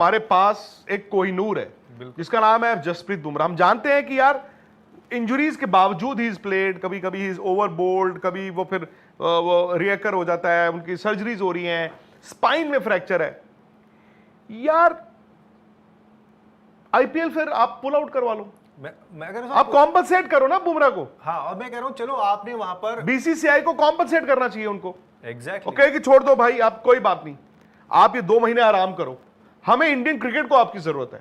हमारे पास एक कोहिनूर है जिसका नाम है जसप्रीत बुमराह। हम जानते हैं कि यार इंजुरीज के बावजूद ही इज प्लेड, कभी कभी इज ओवर बोल्ड, कभी वो फिर वो रिएकर हो जाता है, उनकी सर्जरीज हो रही हैं, स्पाइन में फ्रैक्चर है। यार आईपीएल फिर आप पुल आउट करवा लो, मैं कह रहा हूं आप कॉम्पनसेट करो ना बुमराह को। हाँ, और मैं कह रहा हूं चलो आपने वहां पर बीसीसीआई को कॉम्पनसेट करना चाहिए उनको। एग्जैक्टली ओके कि छोड़ दो भाई, आप कोई बात नहीं, आप ये 2 महीने आराम करो, हमें इंडियन क्रिकेट को आपकी जरूरत है।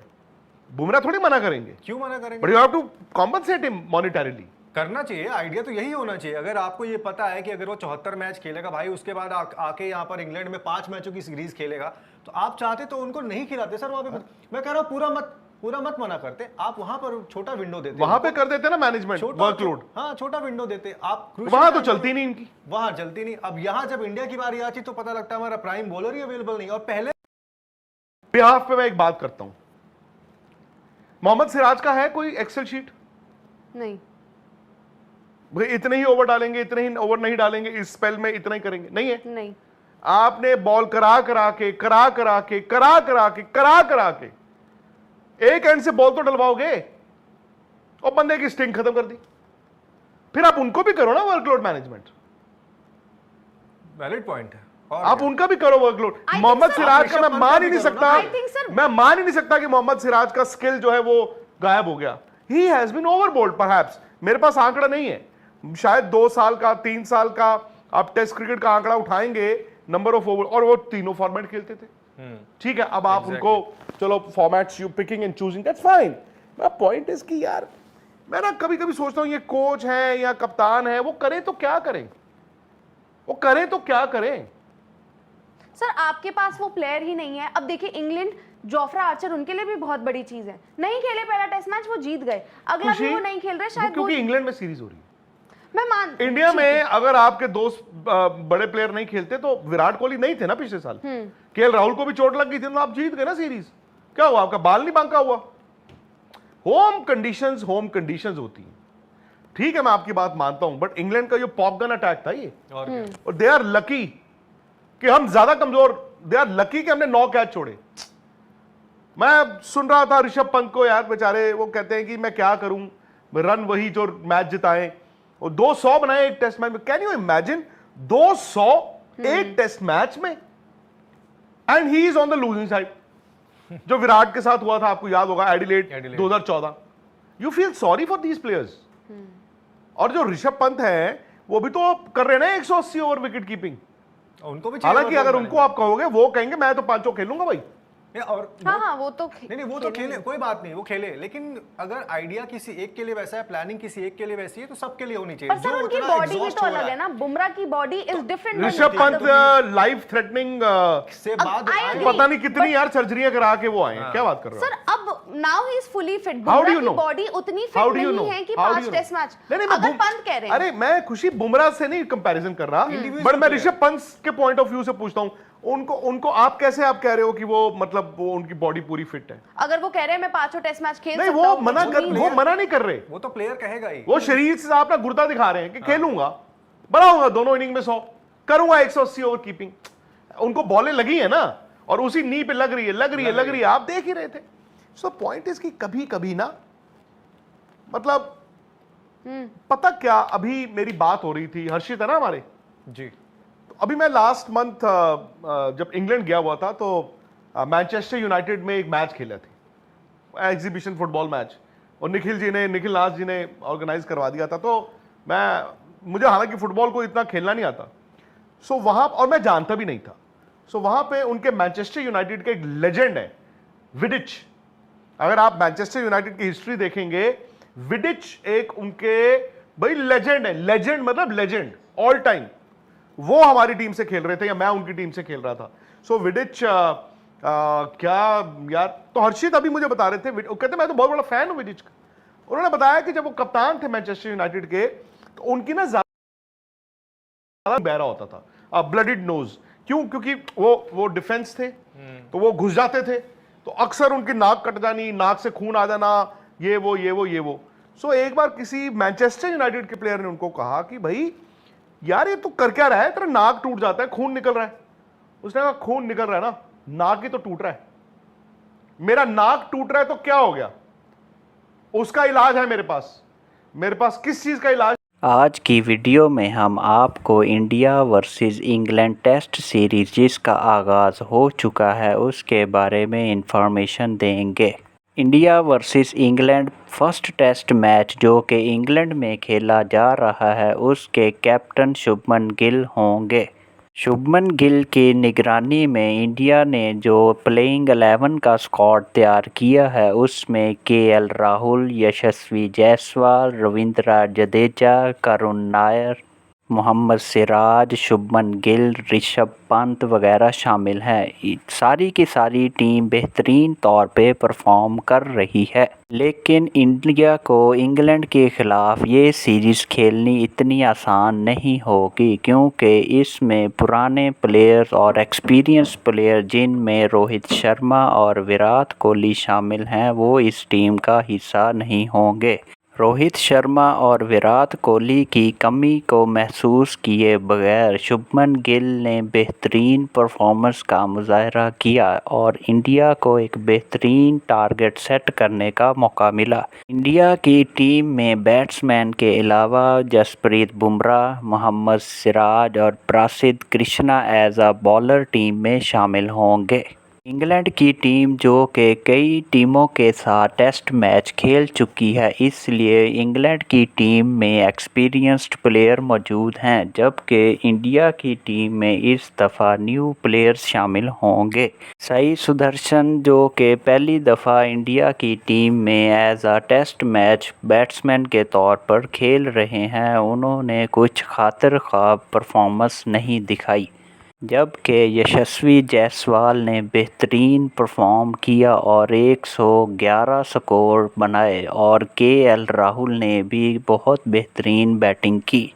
बुमराह थोड़ी मना करेंगे, क्यों मना करेंगे, but you have to compensate him monetarily. करना चाहिए। आइडिया तो यही होना चाहिए। अगर आपको ये पता है कि अगर वो 74 मैच खेलेगा भाई, उसके बाद आके यहाँ पर इंग्लैंड में 5 मैचों की सीरीज खेलेगा, तो आप चाहते तो उनको नहीं खिलाते सर वहां पे। मैं कह रहा हूँ पूरा मत मना करते, आप वहां पर छोटा विंडो देते, वहां पे कर देते ना मैनेजमेंट वर्कलोड। हाँ, छोटा विंडो देते आप, वहां तो चलती नहीं इनकी, वहां चलती नहीं। अब यहाँ जब इंडिया की बारी आती तो पता लगता है हमारा प्राइम बॉलर ही अवेलेबल नहीं। और पहले बिहाफ पे मैं एक बात करता हूं, मोहम्मद सिराज का है कोई एक्सेल शीट? नहीं भाई इतने ही ओवर डालेंगे, इतने ही ओवर नहीं डालेंगे, इस स्पेल में इतना ही करेंगे, नहीं है। नहीं, आपने बॉल करा करा के एक एंड से बॉल तो डलवाओगे और बंदे की स्टिंग खत्म कर दी, फिर आप उनको भी करो ना वर्कलोड मैनेजमेंट। वैलिड पॉइंट है, आप उनका भी करो वर्कलोड। मोहम्मद सिराज का मैं मान ही नहीं सकता कि मोहम्मद सिराज का स्किल जो है वो गायब हो गया। He has been overbold perhaps. मेरे पास आंकड़ा नहीं है, शायद 2 साल का 3 साल का आप टेस्ट क्रिकेट का आंकड़ा उठाएंगे, नंबर ऑफ ओवर, और वो तीनों फॉर्मेट खेलते थे। ठीक है, अब आप उनको चलो formats you picking and choosing, that's fine. मेरा पॉइंट इज कि यार मैं ना कभी कभी सोचता हूं ये कोच है या कप्तान है, वो करें तो क्या करें, सर आपके पास वो प्लेयर ही नहीं है। अब देखिए इंग्लैंड, जोफ्रा आर्चर उनके लिए भी बहुत बड़ी चीज है। नहीं खेले पहला टेस्ट मैच, वो जीत गए, अगला भी वो नहीं खेल रहे शायद, क्योंकि इंग्लैंड में सीरीज हो रही है। मैं मान इंडिया में अगर आपके दोस्त बड़े प्लेयर नहीं खेलते तो विराट कोहली नहीं थे ना पिछले साल, केएल राहुल को भी चोट लग गई थी, तो आप जीत गए ना सीरीज। क्या हुआ, आपका बाल नहीं बांका हुआ। होम कंडीशंस होती हैं, ठीक है, मैं आपकी बात मानता हूं, बट इंग्लैंड का जो पॉप गन अटैक था ये, और दे आर लकी कि हम ज्यादा कमजोर, दे आर लकी कि हमने 9 कैच छोड़े। मैं सुन रहा था ऋषभ पंत को, यार बेचारे वो कहते हैं कि मैं क्या करूं, रन वही जो मैच जिताएं, और 200 बनाए एक टेस्ट मैच में। कैन यू इमेजिन 200 एक टेस्ट मैच में, and he is on the losing side. जो विराट के साथ हुआ था, आपको याद होगा, Adelaide 2014। You feel sorry for these players. और जो ऋषभ पंत है वो भी तो कर रहे हैं ना 180 ओवर विकेट कीपिंग। उनको भी, हालांकि अगर उनको आप कहोगे, वो कहेंगे मैं तो 5 खेलूंगा भाई। और हाँ, वो तो नहीं, वो तो खेले, कोई बात नहीं, वो खेले, लेकिन अगर आइडिया किसी एक के लिए वैसा है, प्लानिंग किसी एक के लिए वैसी है, तो सबके लिए होनी चाहिए। पर सर उनकी बॉडी भी तो अलग है ना, बुमराह की body is different. Rishabh Pant life threatening से बाद पता नहीं कितनी यार सर्जरियां करा के वो आए हैं। क्या बात कर रहे हो सर? अब now he is fully fit, Bumrah की बॉडी उतनी फिट नहीं है कि 5 टेस्ट मैच। अगर पंत कह रहे हैं, अरे मैं खुशी बुमराह से नहीं कंपैरिजन कर रहा, बट मैं ऋषभ पंत के पॉइंट ऑफ व्यू से पूछता हूं, उनको आप कैसे आप कह रहे हो कि वो मतलब वो उनकी बॉडी पूरी फिट है? अगर वो कह रहे हैं मैं 5 टेस्ट मैच खेल नहीं, सकता हूं, वो मना नहीं कर रहे, वो तो प्लेयर कहेगा ही। वो शरीर से अपना गुर्दा दिखा रहे हैं कि खेलूंगा, बनाऊंगा दोनों इनिंग में 100 करूंगा, 180 ओवर कीपिंग। उनको बॉलें लगी है ना, और उसी नी पे लग रही है, आप देख ही रहे थे। सो पॉइंट इज कि कभी कभी ना, मतलब पता क्या, अभी मेरी बात हो रही थी, हर्षित है ना हमारे जी, अभी मैं लास्ट मंथ जब इंग्लैंड गया हुआ था, तो मैनचेस्टर यूनाइटेड में एक मैच खेला थी, एग्जीबिशन फुटबॉल मैच, और निखिल नाथ जी ने ऑर्गेनाइज करवा दिया था। तो मुझे हालांकि फुटबॉल को इतना खेलना नहीं आता, सो वहां, और मैं जानता भी नहीं था, सो वहां पे उनके मैनचेस्टर यूनाइटेड के एक लेजेंड है विडिच। अगर आप मैनचेस्टर यूनाइटेड की हिस्ट्री देखेंगे, विडिच एक उनके भाई लेजेंड है, लेजेंड मतलब लेजेंड ऑल टाइम। वो हमारी टीम से खेल रहे थे या मैं उनकी टीम से खेल रहा था। सो विडिच क्या यार, तो हर्षित अभी मुझे बता रहे थे, कहते मैं तो बहुत बड़ा फैन हूं विडिच का। उन्होंने बताया कि जब वो कप्तान थे मैनचेस्टर यूनाइटेड के, तो उनकी ना ज्यादा बहरा होता था, ब्लडिड नोज। क्यों? क्योंकि वो डिफेंस थे, तो वो घुस जाते थे, तो अक्सर उनकी नाक कट जानी, नाक से खून आ जाना, ये वो। सो एक बार किसी मैनचेस्टर यूनाइटेड के प्लेयर ने उनको कहा कि भाई यार ये तू कर क्या रहा है, तेरा नाक टूट जाता है, खून निकल रहा है। उसने कहा खून निकल रहा है ना, नाक ही तो टूट रहा है। मेरा नाक टूट रहा है तो क्या हो गया, उसका इलाज है मेरे पास किस चीज का इलाज। आज की वीडियो में हम आपको India versus England test series जिसका आगाज़ हो चुका है उसके बारे में इंफॉर्मेशन देंगे। India versus England first test match जो कि इंग्लैंड में खेला जा रहा है उसके कैप्टन शुभमन गिल होंगे। शुभमन गिल की निगरानी में इंडिया ने जो प्लेइंग 11 का स्क्वाड तैयार किया है उसमें केएल राहुल, यशस्वी जायसवाल, रविंद्र जडेजा, करुण नायर, मोहम्मद सिराज, शुभमन गिल, ऋषभ पंत वगैरह शामिल हैं। सारी की सारी टीम बेहतरीन तौर पे परफॉर्म कर रही है, लेकिन इंडिया को इंग्लैंड के ख़िलाफ़ ये सीरीज़ खेलनी इतनी आसान नहीं होगी क्योंकि इसमें पुराने प्लेयर्स और एक्सपीरियंस प्लेयर जिनमें रोहित शर्मा और विराट कोहली शामिल हैं वो इस टीम का हिस्सा नहीं होंगे। रोहित शर्मा और विराट कोहली की कमी को महसूस किए बगैर शुभमन गिल ने बेहतरीन परफॉर्मेंस का मुजाहरा किया और इंडिया को एक बेहतरीन टारगेट सेट करने का मौका मिला। इंडिया की टीम में बैट्समैन के अलावा जसप्रीत बुमराह, मोहम्मद सिराज और Prasidh Krishna as a bowler team में शामिल होंगे। इंग्लैंड की टीम जो कि कई टीमों के साथ टेस्ट मैच खेल चुकी है इसलिए इंग्लैंड की टीम में एक्सपीरियंस्ड प्लेयर मौजूद हैं, जबकि इंडिया की टीम में इस दफ़ा न्यू प्लेयर्स शामिल होंगे। साई सुदर्शन जो कि पहली दफ़ा इंडिया की टीम में as a test match batsman के तौर पर खेल रहे हैं, उन्होंने कुछ खातिर ख्वाब परफॉर्मेंस नहीं दिखाई, जबकि यशस्वी जायसवाल ने बेहतरीन परफॉर्म किया और 111 स्कोर बनाए और केएल राहुल ने भी बहुत बेहतरीन बैटिंग की।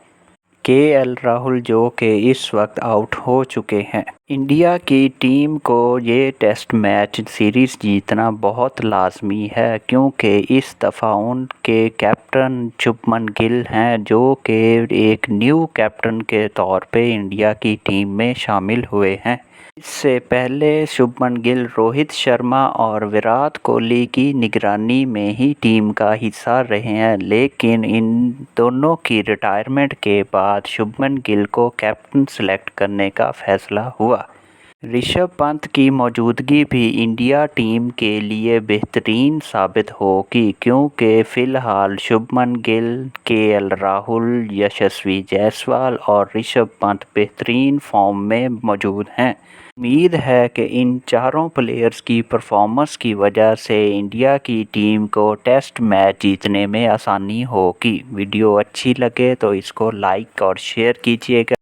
केएल राहुल जो कि इस वक्त आउट हो चुके हैं। इंडिया की टीम को ये टेस्ट मैच सीरीज़ जीतना बहुत लाजमी है क्योंकि इस दफ़ा उनके कैप्टन शुभमन गिल हैं जो कि एक न्यू कैप्टन के तौर पे इंडिया की टीम में शामिल हुए हैं। इससे पहले शुभमन गिल रोहित शर्मा और विराट कोहली की निगरानी में ही टीम का हिस्सा रहे हैं, लेकिन इन दोनों की रिटायरमेंट के बाद शुभमन गिल को कैप्टन सेलेक्ट करने का फैसला हुआ। ऋषभ पंत की मौजूदगी भी इंडिया टीम के लिए बेहतरीन साबित होगी क्योंकि फ़िलहाल शुभमन गिल, केएल राहुल, यशस्वी जायसवाल और ऋषभ पंत बेहतरीन फॉर्म में मौजूद हैं। उम्मीद है कि इन चारों प्लेयर्स की परफॉर्मेंस की वजह से इंडिया की टीम को टेस्ट मैच जीतने में आसानी होगी। वीडियो अच्छी लगे तो इसको लाइक और शेयर कीजिएगा।